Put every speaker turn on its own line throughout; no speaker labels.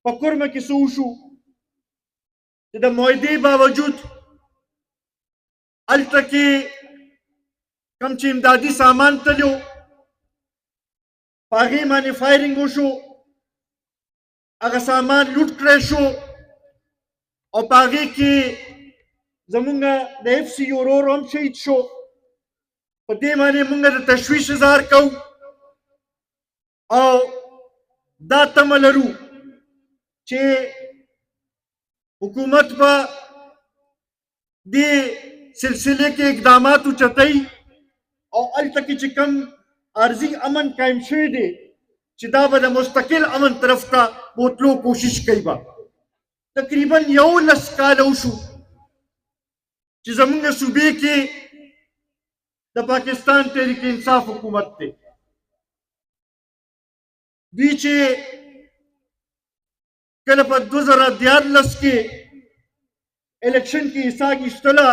په کورمه کې څه وشو چې د معاهدې باوجود هلته کې کوم چې امدادي سامان تلو په هغې باندې فایرنګ وشو، هغه سامان لوټ کړی شو او په هغې کې زمونږ د اف سی ورور هم شهید شو. په دې باندې مونږ د تشویش اظهار کوو او دا تمه لرو چې حکومت به دې سلسلې کې اقدامات اوچتوي او هلته کې چې کوم عارضي امن قایم شوی دی چې دا به د مستقل امن طرف ته بوتلو کوشش کوي. به تقریبا 11 کاله وشو چې زمونږ صوبې کې د پاکستان تحریک انصاف حکومت دی. دوی چې کله په 2014 کې الیکشن کې حصہ اخیستله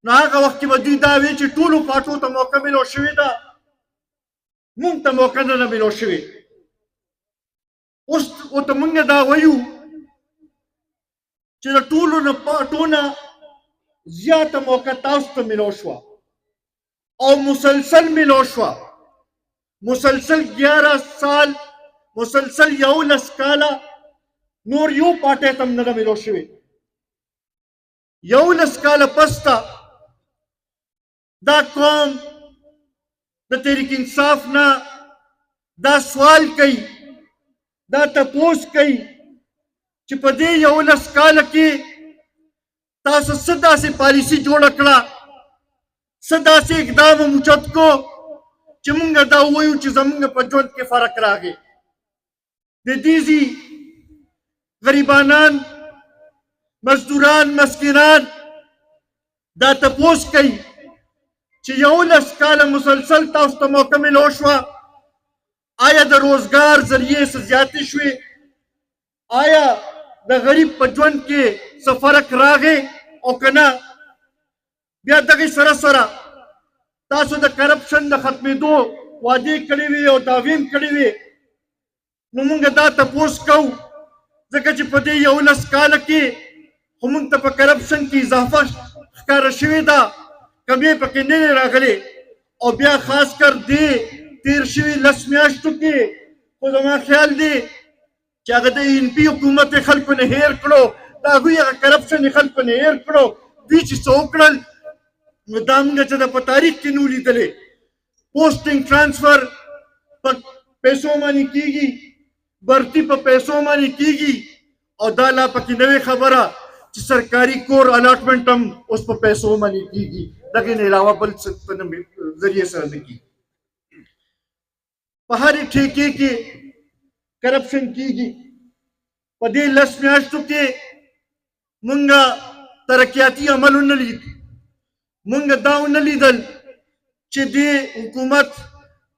نو هغه وخت کې به دوی دا وی چې ټولو پارټو ته موقع ملو شوې ده، مونږ ته موقع نه ملو شوې. اوس ورته مونږ دا وایو چې د ټولو نه پارټو نه زیاته موقع تاسو ته ملو شوه او مسلسل ملو شوه. مسلسل 11 سال مسلسل 11 کاله نور یو پارټۍ ته هم نه ملو شوې. 11 کاله پس ته دا قوم د تحریک انصاف نه دا سوال کوي، دا تپوس کوي چې په دې 11 کاله کې تاسو څه داسې پالیسي جوړه کړه، څه داسې اقدام اوچت کو چې مونږ دا ووایو چې زمونږ په ژوند کې فرق راغی. د دیزي غریبانان، مزدوران، مسکینان دا تپوس کوي چې 11 کاله مسلسل تاسو ته موقع ملو شوه، آیا د روزګار ذریعې څه زیاتې شوې؟ آیا د غریب په ژوند کې څه فرق راغی او که نه؟ بیا دغې سره سره تاسو د کرپشن د ختمېدو وعدې کړې وې او دعوې هم کړې وې. نو مونږ دا تپوس کوو ځکه چې په دې 11 کاله کې خو مونږ ته په کرپشن کې اضافه ښکاره شوې ده، کمې پکې نه دی راغلی. او بیا خاص کر دې تیر شوي 10 میاشتو کې خو زما خیال دی چې هغه د این پي حکومت یې خلکو نه هیر کړو، د هغوی هغه کرپشن یې خلکو نه هیر کړو. دوی چې څه وکړل نو دا موږ چې په تاریخ کې نه ولیدلی. پوسټینګ ټرانسفر په پیسو باندې کېږي، برتي په پیسو باندې کېږي او دا لا پکې نوې خبره چې سرکاري کور الاټمنټ هم اوس په پیسو باندې کېږي، دغې نه علاوه بل څه ذریعې سره نه کېږي. په هرې ټیکې کې کرپشن کېږي. په دې 10 میاشتو کې مونږ ترقیاتي عمل ونه لید. مونږ دا ونه لیدل چې دې حکومت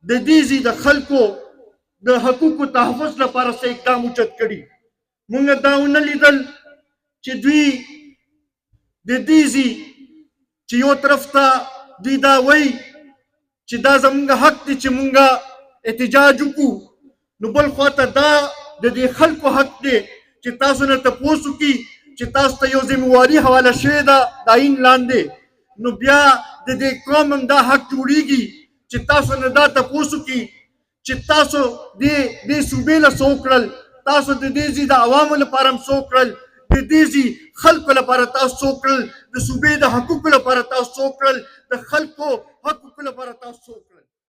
د دې د خلکو د حقوقو تحفظ لپاره څه اقدام اوچت کړي. مونږ دا ونه لیدل چې دوی د دې چې یو طرف ته دوی دا وایي چې دا زموږ حق دی چې مونږ احتجاج وکړو، نو بل خواته دا د دې خلکو حق دی چې تاسو نه تپوس وکړي چې تاسو ته یو ذمہواري حواله شوې ده د آئین لاندې. نو بیا د دې قوم هم دا حق جوړیږي چې تاسو نه دا تپوس وکړي چې تاسو دې صوبې له څه وکړل، تاسو د دې د عوامو لپاره هم څه وکړل، د دې خلکو لپاره تاسو څه وکړل، د صوبې د حقوقو لپاره تاسو څه وکړل، د خلکو حقوقو لپاره تاسو څه وکړل.